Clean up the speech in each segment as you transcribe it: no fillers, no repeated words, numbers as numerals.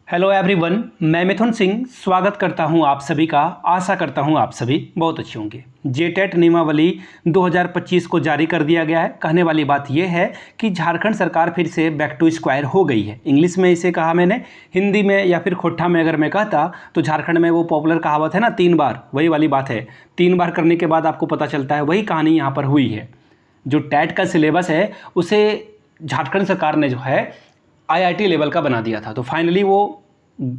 Hello everyone, मैं मिथुन सिंह स्वागत करता हूं आप सभी का। आशा करता हूं आप सभी बहुत अच्छे होंगे। जेटेट नियमावली 2025 को जारी कर दिया गया है। कहने वाली बात यह है कि झारखंड सरकार फिर से बैक टू स्क्वायर हो गई है। इंग्लिश में इसे कहा मैंने, हिंदी में या फिर खोट्ठा में अगर मैं कहता तो झारखंड में वो पॉपुलर कहावत है ना, 3 बार, वही वाली बात है। 3 बार करने के बाद आपको पता चलता है, वही कहानी यहाँ पर हुई है। जो टैट का सिलेबस है उसे झारखंड सरकार ने जो है आईआईटी लेवल का बना दिया था, तो फाइनली वो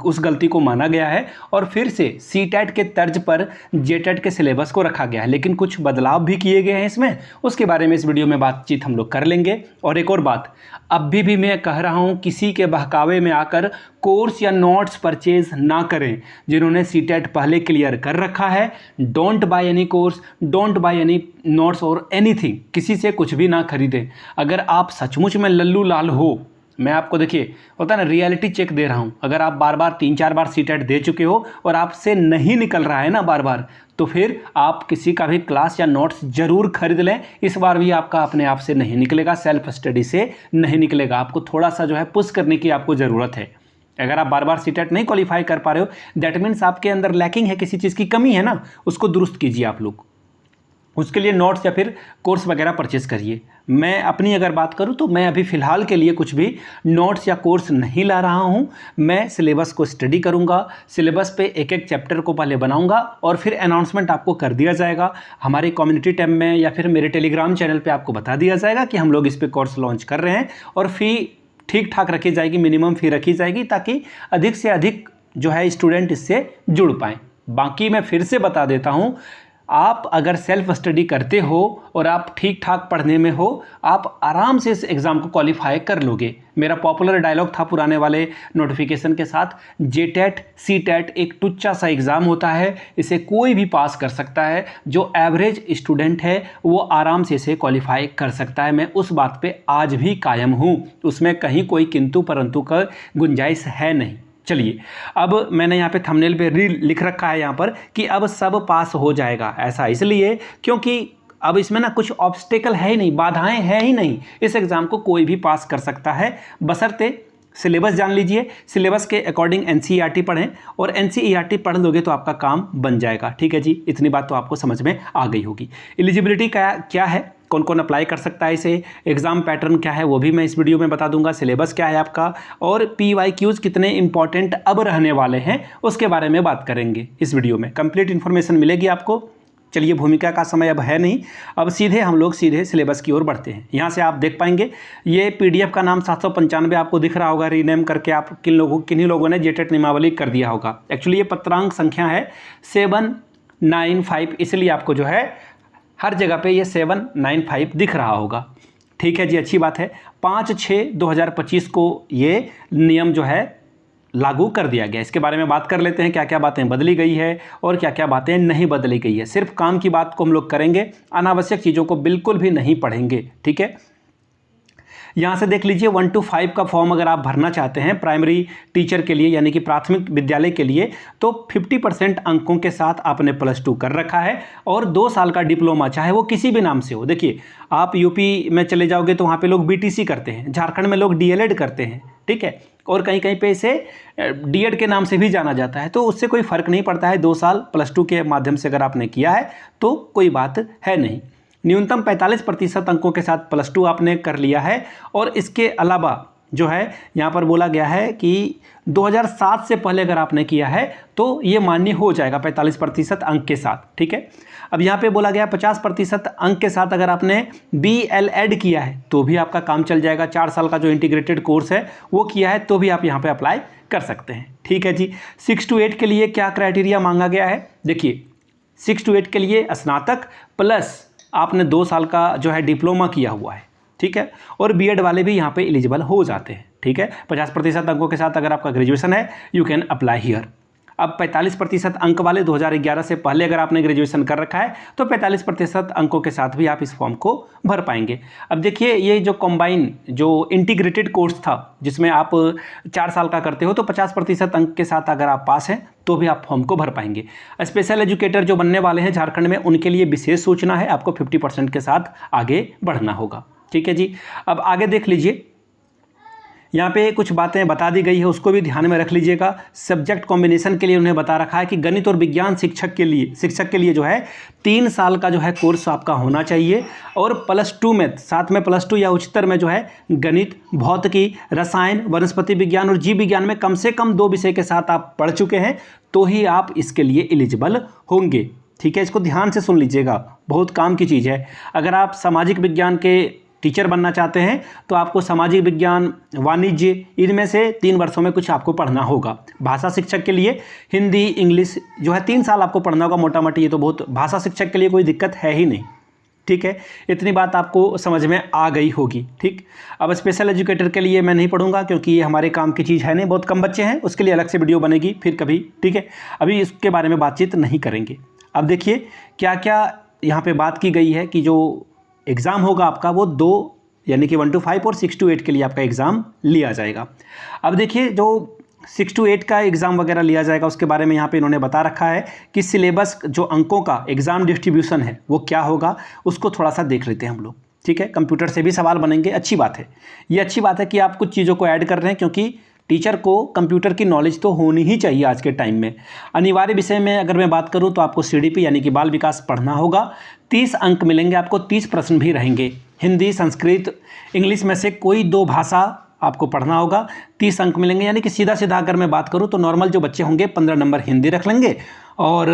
उस गलती को माना गया है और फिर से सीटेट के तर्ज पर जेटेट के सिलेबस को रखा गया है। लेकिन कुछ बदलाव भी किए गए हैं इसमें, उसके बारे में इस वीडियो में बातचीत हम लोग कर लेंगे। और एक और बात, अभी भी मैं कह रहा हूं, किसी के बहकावे में आकर कोर्स या नोट्स परचेज ना करें। जिन्होंने सीटेट पहले क्लियर कर रखा है, don't by any course, don't by any notes और एनीथिंग। किसी से कुछ भी ना खरीदें। अगर आप सचमुच में लल्लू लाल हो, मैं आपको देखिए होता है ना, रियलिटी चेक दे रहा हूं। अगर आप बार बार 3-4 बार सीटेट दे चुके हो और आपसे नहीं निकल रहा है ना बार बार, तो फिर आप किसी का भी क्लास या नोट्स जरूर खरीद लें। इस बार भी आपका अपने आप से नहीं निकलेगा, सेल्फ स्टडी से नहीं निकलेगा। आपको थोड़ा सा जो है पुश करने की आपको ज़रूरत है। अगर आप बार बार सीटेट नहीं क्वालिफाई कर पा रहे हो, दैट मीन्स आपके अंदर लैकिंग है, किसी चीज़ की कमी है ना, उसको दुरुस्त कीजिए आप लोग। उसके लिए नोट्स या फिर कोर्स वगैरह परचेज करिए। मैं अपनी अगर बात करूं तो मैं अभी फ़िलहाल के लिए कुछ भी नोट्स या कोर्स नहीं ला रहा हूं। मैं सिलेबस को स्टडी करूंगा, सिलेबस पे एक एक चैप्टर को पहले बनाऊंगा और फिर अनाउंसमेंट आपको कर दिया जाएगा। हमारे कम्युनिटी टैब में या फिर मेरे टेलीग्राम चैनल पे आपको बता दिया जाएगा कि हम लोग इस पर कोर्स लॉन्च कर रहे हैं। और फ़ी ठीक ठाक रखी जाएगी, मिनिमम फ़ी रखी जाएगी, ताकि अधिक से अधिक जो है स्टूडेंट इससे जुड़ पाएँ। बाकी मैं फिर से बता देता हूँ, आप अगर सेल्फ स्टडी करते हो और आप ठीक ठाक पढ़ने में हो, आप आराम से इस एग्ज़ाम को क्वालिफाई कर लोगे। मेरा पॉपुलर डायलॉग था पुराने वाले नोटिफिकेशन के साथ, जेटेट सीटेट एक टुच्चा सा एग्ज़ाम होता है, इसे कोई भी पास कर सकता है। जो एवरेज स्टूडेंट है वो आराम से इसे क्वालिफाई कर सकता है। मैं उस बात पे आज भी कायम हूँ, उसमें कहीं कोई किंतु परंतु का गुंजाइश है नहीं। चलिए, अब मैंने यहाँ पे थंबनेल पे लिख रखा है यहाँ पर कि अब सब पास हो जाएगा। ऐसा इसलिए क्योंकि अब इसमें ना कुछ ऑब्स्टेकल है ही नहीं, बाधाएं हैं ही नहीं। इस एग्ज़ाम को कोई भी पास कर सकता है, बशर्ते सिलेबस जान लीजिए, सिलेबस के अकॉर्डिंग एनसीईआरटी पढ़ें, और एनसीईआरटी पढ़ लोगे तो आपका काम बन जाएगा। ठीक है जी, इतनी बात तो आपको समझ में आ गई होगी। एलिजिबिलिटी क्या है, कौन कौन अप्लाई कर सकता है इसे, एग्ज़ाम पैटर्न क्या है वो भी मैं इस वीडियो में बता दूंगा, सिलेबस क्या है आपका, और PYQs कितने इंपॉर्टेंट अब रहने वाले हैं उसके बारे में बात करेंगे इस वीडियो में। कंप्लीट इन्फॉर्मेशन मिलेगी आपको। चलिए, भूमिका का समय अब है नहीं, अब सीधे हम लोग सीधे सिलेबस की ओर बढ़ते हैं। यहाँ से आप देख पाएंगे ये PDF का नाम 795 आपको दिख रहा होगा, रीनेम करके आप किन्हीं लोगों ने जेटेट नियमावली कर दिया होगा। एक्चुअली ये पत्रांक संख्या है 795, इसलिए आपको जो है हर जगह पे ये 795 दिख रहा होगा। ठीक है जी, अच्छी बात है। 5/6/2025 को ये नियम जो है लागू कर दिया गया। इसके बारे में बात कर लेते हैं, क्या क्या बातें बदली गई है और क्या क्या बातें नहीं बदली गई है। सिर्फ काम की बात को हम लोग करेंगे, अनावश्यक चीज़ों को बिल्कुल भी नहीं पढ़ेंगे। ठीक है, यहाँ से देख लीजिए 1 to 5 का फॉर्म अगर आप भरना चाहते हैं प्राइमरी टीचर के लिए, यानी कि प्राथमिक विद्यालय के लिए, तो 50% अंकों के साथ आपने +2 कर रखा है और 2 साल का डिप्लोमा, चाहे वो किसी भी नाम से हो। देखिए, आप यूपी में चले जाओगे तो वहाँ पे लोग BTC करते हैं, झारखंड में लोग DLED करते हैं। ठीक है, और कहीं कहीं पे इसे DED के नाम से भी जाना जाता है, तो उससे कोई फ़र्क नहीं पड़ता है। 2 साल +2 के माध्यम से अगर आपने किया है तो कोई बात है नहीं। न्यूनतम 45% अंकों के साथ +2 आपने कर लिया है। और इसके अलावा जो है यहाँ पर बोला गया है कि 2007 से पहले अगर आपने किया है तो ये मान्य हो जाएगा 45% अंक के साथ। ठीक है, अब यहाँ पे बोला गया 50% अंक के साथ अगर आपने BLED किया है तो भी आपका काम चल जाएगा। 4 साल का जो इंटीग्रेटेड कोर्स है वो किया है तो भी आप यहाँ पे अप्लाई कर सकते हैं। ठीक है जी, 6 to 8 के लिए क्या क्राइटेरिया मांगा गया है, देखिए 6 to 8 के लिए स्नातक प्लस आपने 2 साल का जो है डिप्लोमा किया हुआ है। ठीक है, और BED वाले भी यहाँ पे एलिजिबल हो जाते हैं। ठीक है, 50% अंकों के साथ अगर आपका ग्रेजुएशन है, यू कैन अप्लाई हियर। अब 45% अंक वाले 2011 से पहले अगर आपने ग्रेजुएशन कर रखा है तो 45% अंकों के साथ भी आप इस फॉर्म को भर पाएंगे। अब देखिए, ये जो कंबाइन जो इंटीग्रेटेड कोर्स था जिसमें आप 4 साल का करते हो, तो 50% अंक के साथ अगर आप पास हैं तो भी आप फॉर्म को भर पाएंगे। स्पेशल एजुकेटर जो बनने वाले हैं झारखंड में, उनके लिए विशेष सूचना है, आपको 50% के साथ आगे बढ़ना होगा। ठीक है जी, अब आगे देख लीजिए, यहाँ पे कुछ बातें बता दी गई है, उसको भी ध्यान में रख लीजिएगा। सब्जेक्ट कॉम्बिनेशन के लिए उन्हें बता रखा है कि गणित और विज्ञान शिक्षक के लिए जो है 3 साल का जो है कोर्स आपका होना चाहिए, और +2 में, साथ में +2 या उच्चतर में जो है गणित, भौतिकी, रसायन, वनस्पति विज्ञान और जीव विज्ञान में कम से कम 2 विषय के साथ आप पढ़ चुके हैं, तो ही आप इसके लिए एलिजिबल होंगे। ठीक है, इसको ध्यान से सुन लीजिएगा, बहुत काम की चीज़ है। अगर आप सामाजिक विज्ञान के टीचर बनना चाहते हैं तो आपको सामाजिक विज्ञान, वाणिज्य, इनमें से 3 वर्षों में कुछ आपको पढ़ना होगा। भाषा शिक्षक के लिए हिंदी, इंग्लिश जो है 3 साल आपको पढ़ना होगा मोटा मोटी। ये तो बहुत, भाषा शिक्षक के लिए कोई दिक्कत है ही नहीं। ठीक है, इतनी बात आपको समझ में आ गई होगी। ठीक, अब स्पेशल एजुकेटर के लिए मैं नहीं पढ़ूंगा क्योंकि ये हमारे काम की चीज़ है नहीं, बहुत कम बच्चे हैं, उसके लिए अलग से वीडियो बनेगी फिर कभी। ठीक है, अभी इसके बारे में बातचीत नहीं करेंगे। अब देखिए क्या क्या यहाँ पे बात की गई है कि जो एग्ज़ाम होगा आपका वो 2 यानी कि 1 to 5 और 6 to 8 के लिए आपका एग्ज़ाम लिया जाएगा। अब देखिए जो 6 to 8 का एग्ज़ाम वगैरह लिया जाएगा उसके बारे में यहाँ पे इन्होंने बता रखा है कि सिलेबस, जो अंकों का एग्ज़ाम डिस्ट्रीब्यूशन है वो क्या होगा, उसको थोड़ा सा देख लेते हैं हम लोग। ठीक है, कंप्यूटर से भी सवाल बनेंगे, अच्छी बात है। ये अच्छी बात है कि आप कुछ चीज़ों को ऐड कर रहे हैं, क्योंकि टीचर को कंप्यूटर की नॉलेज तो होनी ही चाहिए आज के टाइम में। अनिवार्य विषय में अगर मैं बात करूं तो आपको CDP यानी कि बाल विकास पढ़ना होगा। 30 अंक मिलेंगे आपको, 30 प्रश्न भी रहेंगे। हिंदी, संस्कृत, इंग्लिश में से कोई 2 भाषा आपको पढ़ना होगा, 30 अंक मिलेंगे। यानी कि सीधा सीधा अगर मैं बात करूँ तो नॉर्मल जो बच्चे होंगे 15 नंबर हिंदी रख लेंगे और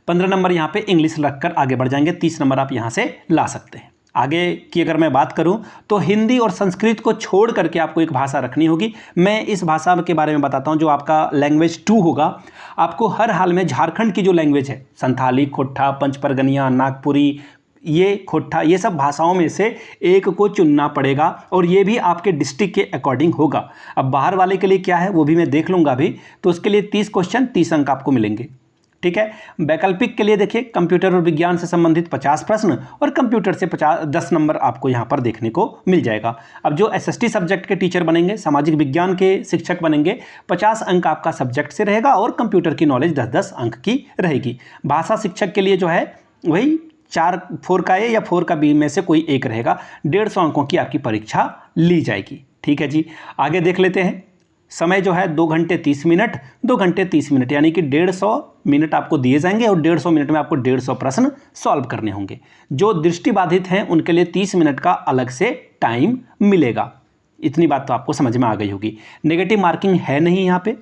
15 नंबर यहाँ पे इंग्लिश रख कर आगे बढ़ जाएंगे। 30 नंबर आप यहाँ से ला सकते हैं। आगे की अगर मैं बात करूं तो हिंदी और संस्कृत को छोड़ करके आपको एक भाषा रखनी होगी। मैं इस भाषा के बारे में बताता हूं, जो आपका लैंग्वेज 2 होगा। आपको हर हाल में झारखंड की जो लैंग्वेज है, संथाली, खोट्ठा, पंचपरगनिया, नागपुरी, ये खोट्ठा, ये सब भाषाओं में से एक को चुनना पड़ेगा, और ये भी आपके डिस्ट्रिक्ट के अकॉर्डिंग होगा। अब बाहर वाले के लिए क्या है वो भी मैं देख लूँगा अभी। तो उसके लिए 30 क्वेश्चन, 30 अंक आपको मिलेंगे। ठीक है, वैकल्पिक के लिए देखिए कंप्यूटर और विज्ञान से संबंधित 50 प्रश्न और कंप्यूटर से 10 नंबर आपको यहाँ पर देखने को मिल जाएगा। अब जो SST सब्जेक्ट के टीचर बनेंगे, सामाजिक विज्ञान के शिक्षक बनेंगे, 50 अंक आपका सब्जेक्ट से रहेगा और कंप्यूटर की नॉलेज 10-10 अंक की रहेगी। भाषा शिक्षक के लिए जो है वही 4 का A या 4 का B में से कोई एक रहेगा। 150 अंकों की आपकी परीक्षा ली जाएगी। ठीक है जी, आगे देख लेते हैं। समय जो है 2 घंटे 30 मिनट, 2 घंटे 30 मिनट यानी कि 150 मिनट आपको दिए जाएंगे और 150 मिनट में आपको 150 प्रश्न सॉल्व करने होंगे। जो दृष्टिबाधित हैं उनके लिए 30 मिनट का अलग से टाइम मिलेगा। इतनी बात तो आपको समझ में आ गई होगी। नेगेटिव मार्किंग है नहीं यहाँ पे,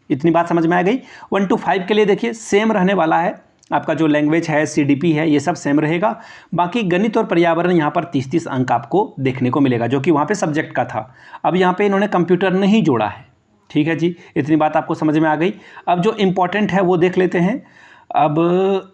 इतनी बात समझ में आ गई। 1 to 5 के लिए देखिए सेम रहने वाला है, आपका जो लैंग्वेज है, CDP है, ये सब सेम रहेगा। बाकी गणित और पर्यावरण यहाँ पर 30-30 अंक आपको देखने को मिलेगा, जो कि वहाँ पे सब्जेक्ट का था। अब यहाँ पे इन्होंने कंप्यूटर नहीं जोड़ा है। ठीक है जी, इतनी बात आपको समझ में आ गई। अब जो इम्पोर्टेंट है वो देख लेते हैं। अब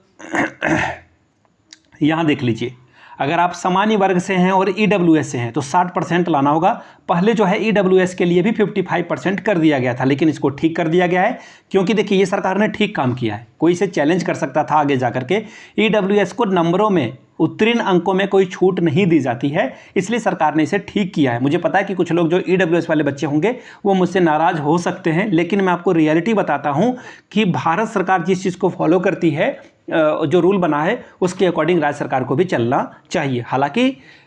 यहाँ देख लीजिए, अगर आप सामान्य वर्ग से हैं और EWS से हैं तो 60% लाना होगा। पहले जो है EWS के लिए भी 55% कर दिया गया था, लेकिन इसको ठीक कर दिया गया है, क्योंकि देखिए ये सरकार ने ठीक काम किया है। कोई इसे चैलेंज कर सकता था आगे जाकर के। EWS को नंबरों में, उत्तीर्ण अंकों में कोई छूट नहीं दी जाती है, इसलिए सरकार ने इसे ठीक किया है। मुझे पता है कि कुछ लोग जो EWS वाले बच्चे होंगे वो मुझसे नाराज़ हो सकते हैं, लेकिन मैं आपको रियलिटी बताता हूँ कि भारत सरकार जिस चीज़ को फॉलो करती है, जो रूल बना है उसके अकॉर्डिंग राज्य सरकार को भी चलना चाहिए। हालांकि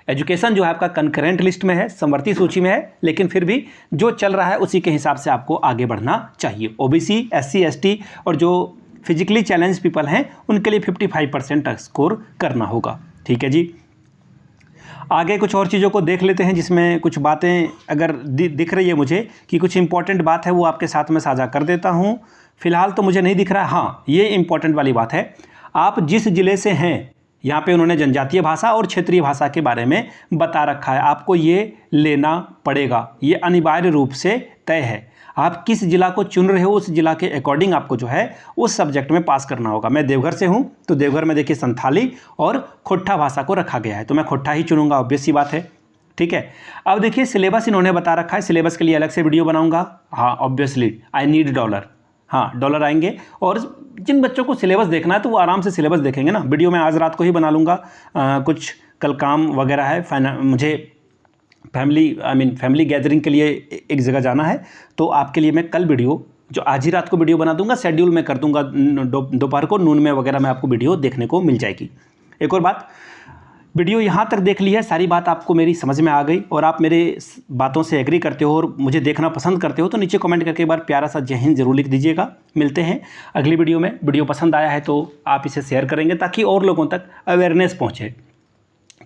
एजुकेशन जो है आपका कंकरेंट लिस्ट में है, समवर्ती सूची में है, लेकिन फिर भी जो चल रहा है उसी के हिसाब से आपको आगे बढ़ना चाहिए। OBC, SC, ST और जो फिजिकली चैलेंज पीपल हैं उनके लिए 55% स्कोर करना होगा। ठीक है जी, आगे कुछ और चीज़ों को देख लेते हैं, जिसमें कुछ बातें अगर दिख रही है मुझे कि कुछ इंपॉर्टेंट बात है, वो आपके साथ में साझा कर देता हूँ। फिलहाल तो मुझे नहीं दिख रहा। हाँ, ये इंपॉर्टेंट वाली बात है। आप जिस जिले से हैं, यहाँ पे उन्होंने जनजातीय भाषा और क्षेत्रीय भाषा के बारे में बता रखा है, आपको ये लेना पड़ेगा, ये अनिवार्य रूप से तय है। आप किस जिला को चुन रहे हो उस जिला के अकॉर्डिंग आपको जो है उस सब्जेक्ट में पास करना होगा। मैं देवघर से हूँ तो देवघर में देखिए संथाली और खोट्ठा भाषा को रखा गया है, तो मैं खोट्ठा ही चुनूंगा, ऑब्वियस सी बात है। ठीक है, अब देखिए सिलेबस इन्होंने बता रखा है, सिलेबस के लिए अलग से वीडियो बनाऊंगा। हाँ, ऑब्वियसली आई नीड $। हाँ, $। आएंगे, और जिन बच्चों को सिलेबस देखना है तो वो आराम से सिलेबस देखेंगे ना। वीडियो मैं आज रात को ही बना लूँगा, कुछ कल काम वगैरह है, मुझे फैमिली गैदरिंग के लिए एक जगह जाना है, तो आपके लिए मैं कल वीडियो, जो आज ही रात को वीडियो बना दूंगा, शेड्यूल में कर दूंगा, दोपहर को नून में वगैरह में आपको वीडियो देखने को मिल जाएगी। एक और बात, वीडियो यहाँ तक देख ली है, सारी बात आपको मेरी समझ में आ गई और आप मेरे बातों से एग्री करते हो और मुझे देखना पसंद करते हो तो नीचे कमेंट करके एक बार प्यारा सा जय हिंद जरूर लिख दीजिएगा। मिलते हैं अगली वीडियो में। वीडियो पसंद आया है तो आप इसे शेयर करेंगे ताकि और लोगों तक अवेयरनेस पहुँचे।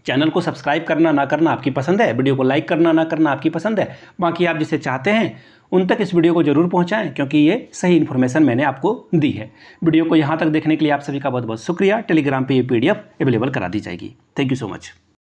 चैनल को सब्सक्राइब करना ना करना आपकी पसंद है, वीडियो को लाइक करना ना करना आपकी पसंद है, बाकी आप जिसे चाहते हैं उन तक इस वीडियो को जरूर पहुंचाएं क्योंकि ये सही इन्फॉर्मेशन मैंने आपको दी है। वीडियो को यहाँ तक देखने के लिए आप सभी का बहुत बहुत शुक्रिया। टेलीग्राम पे ये PDF अवेलेबल करा दी जाएगी। Thank you so much.